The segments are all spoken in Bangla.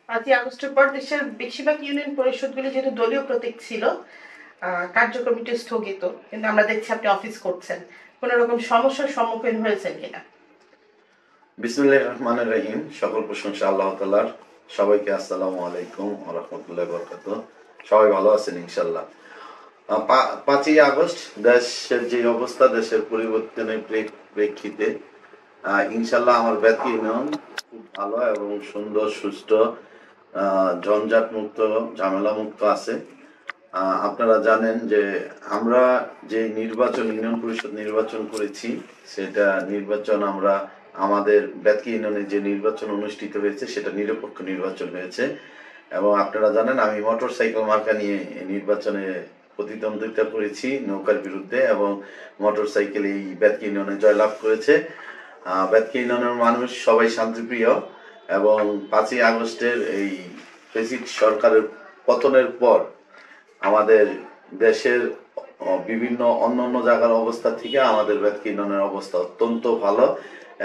5ই আগস্টের পর দেশের বেশিরভাগ ইউনিয়ন পরিষদগুলি যেহেতু দলীয় প্রতীক ছিল, কার্যক্রমটি স্থগিত, কিন্তু আমরা দেখছি আপনি অফিস করছেন। কোন রকম সমস্যার সম্মুখীন হয়েছেন কিনা? বিসমিল্লাহির রহমানির রহিম। সকল প্রশংসা আল্লাহ তাআলার। সবাইকে আসসালামু আলাইকুম ওয়া রাহমাতুল্লাহি ওয়া বারাকাতুহু। সবাই ভালো আছেন ইনশাআল্লাহ। 5ই আগস্ট দেশের যে অবস্থা, দেশের পরিবর্তনের প্রেক্ষিতে ইনশাআল্লাহ আমার ব্যক্তি ইউনিয়ন খুব ভালো এবং সুন্দর, সুষ্ঠ, ঝঞ্ঝাট মুক্ত, ঝামেলা মুক্ত আছে। আপনারা জানেন যে আমরা যে ইউনিয়ন পরিষদ নির্বাচন করেছি, সেটা নির্বাচন আমরা আমাদের বেতকি ইউনিয়নে যে নির্বাচন অনুষ্ঠিত হয়েছে সেটা নিরপেক্ষ নির্বাচন হয়েছে। এবং আপনারা জানেন আমি মোটরসাইকেল মার্কা নিয়ে নির্বাচনে প্রতিদ্বন্দ্বিতা করেছি নৌকার বিরুদ্ধে, এবং মোটরসাইকেল এই বেতকি ইউনিয়নে জয়লাভ করেছে। বেতকি ইউনিয়নের মানুষ সবাই শান্তিপ্রিয়, এবং 5ই আগস্টের এই ফ্যাসিস্ট সরকারের পতনের পর আমাদের দেশের বিভিন্ন অন্যান্য জায়গার অবস্থা থেকে আমাদের বেতকি ইউনিয়নের অবস্থা অত্যন্ত ভালো,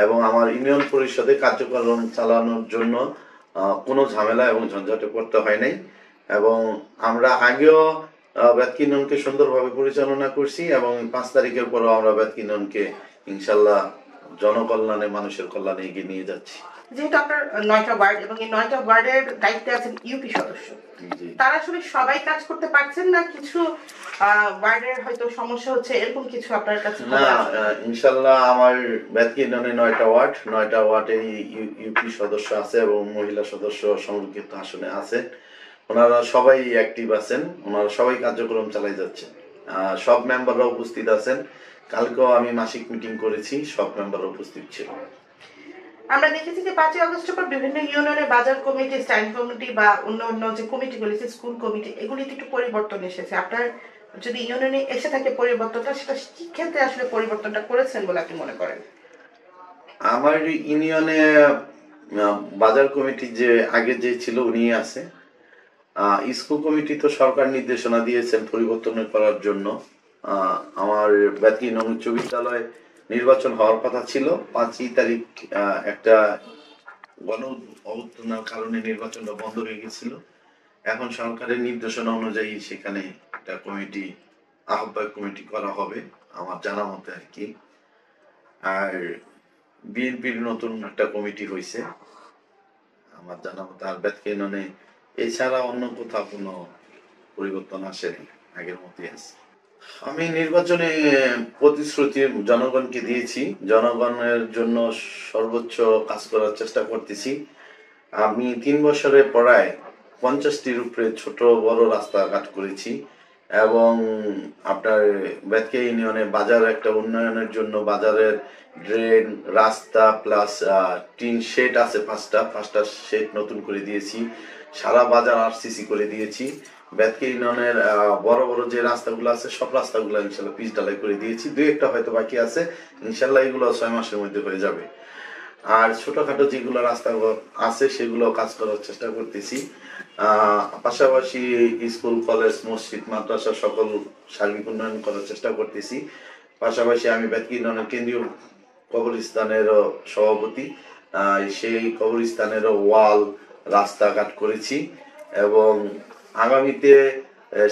এবং আমার ইউনিয়ন পরিষদে কার্যক্রম চালানোর জন্য কোনো ঝামেলা এবং ঝঞ্ঝাটে পড়তে হয় নাই। এবং আমরা আগেও বেতকি ইউনিয়নকে সুন্দরভাবে পরিচালনা করছি, এবং 5 তারিখের পরও আমরা বেতকি ইউনিয়নকে ইনশাল্লাহ জনকল্যাণে, মানুষের কল্যাণে এগিয়ে নিয়ে যাচ্ছি। যেহেতু আপনার 9টা ওয়ার্ড এবং এই 9টা ওয়ার্ডের দায়িত্বে আছেন ইউপি সদস্য, তারা আসলে সবাই কাজ করতে পারছেন না? কিছু ওয়ার্ডের হয়তো সমস্যা হচ্ছে, এরকম কিছু আপনার কাছে? না, ইনশাল্লাহ আমার বেতকি ইউনিয়নে 9টা ওয়ার্ডে ইউপি সদস্য আছে এবং মহিলা সদস্য সংরক্ষিত আসনে আছে। ওনারা সবাই অ্যাক্টিভ আছেন, ওনারা সবাই কার্যক্রম চালাই যাচ্ছেন। সব মেম্বাররা উপস্থিত আছেন। কালকেও আমি মাসিক মিটিং করেছি, সব মেম্বাররা উপস্থিত ছিল। আমরা দেখেছি যে 5ই আগস্টের পর বিভিন্ন ইউনিয়নের বাজার কমিটি, স্ট্যান্ড কমিটি বা অন্য যে কমিটিগুলি, স্কুল কমিটি, এগুলিতে একটু পরিবর্তন এসেছে। আপনার যদি ইউনিয়নে এসে থাকে পরিবর্তনটা, সেটা কি ক্ষেত্রে আসলে পরিবর্তনটা করেছেন বলে আপনি মনে করেন? আমার ইউনিয়নে বাজার কমিটি যে আগে যে ছিল উনি আছে। স্কুল কমিটি তো সরকার নির্দেশনা দিয়েছেন পরিবর্তন করার জন্য। আমার বেতকি ইউনিয়ন উচ্চ বিদ্যালয় নির্বাচন হওয়ার কথা ছিল 5ই তারিখ, একটা গণ অভ্যুত্থানের কারণে নির্বাচনটা বন্ধ হয়ে গেছিল। এখন সরকারের নির্দেশনা অনুযায়ী সেখানে একটা কমিটি, আহ্বায়ক কমিটি করা হবে আমার জানা মতে আর কি। আর বিএনপির নতুন একটা কমিটি হয়েছে আমার জানা মতে। আর বেতকি ইউনিয়নে এছাড়া অন্য কোথাও কোনো পরিবর্তন আসেনি, আগের মতোই আছে। আমি নির্বাচনে প্রতিশ্রুতি জনগণকে দিয়েছি, জনগণের জন্য সর্বোচ্চ কাজ করার চেষ্টা করতেছি। আমি 3 বছরে প্রায় 50টির উপরে ছোট বড় রাস্তাঘাট করেছি, এবং আপনার বেতকি ইউনিয়নে বাজার একটা উন্নয়নের জন্য বাজারের ড্রেন, রাস্তা প্লাস টিন শেড আছে 5টা শেড নতুন করে দিয়েছি। সারা বাজার আরসিসি করে দিয়েছি। বেতকি ইউনিয়নের বড় বড় যে রাস্তাগুলো আছে সব রাস্তাগুলো ইনশাল্লাহ পিচ ঢালাই করে দিয়েছি। 2-1টা হয়তো বাকি আছে, ইনশাল্লাহ এগুলো 6 মাসের মধ্যে হয়ে যাবে। আর ছোটখাটো যেগুলো রাস্তা আছে সেগুলো কাজ করার চেষ্টা করতেছি। পাশাপাশি স্কুল, কলেজ, মসজিদ, মাদ্রাসা সকল সার্বিক উন্নয়ন করার চেষ্টা করতেছি। পাশাপাশি আমি বেতকি ইউনিয়নের কেন্দ্রীয় কবরস্থানের সভাপতি, সেই কবরস্থানের ওয়াল, রাস্তাঘাট করেছি। এবং আগামীতে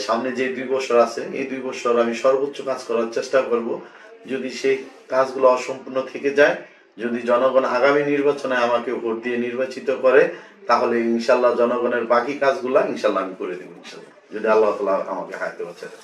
সামনে যে 2 বছর আছে, এই 2 বছর আমি সর্বোচ্চ কাজ করার চেষ্টা করব। যদি সেই কাজগুলো অসম্পূর্ণ থেকে যায়, যদি জনগণ আগামী নির্বাচনে আমাকে ভোট দিয়ে নির্বাচিত করে, তাহলে ইনশাল্লাহ জনগণের বাকি কাজগুলা ইনশাল্লাহ আমি করে দেবো, ইনশাল্লাহ, যদি আল্লাহ তাআলা আমাকে হায়াতে বাঁচায়।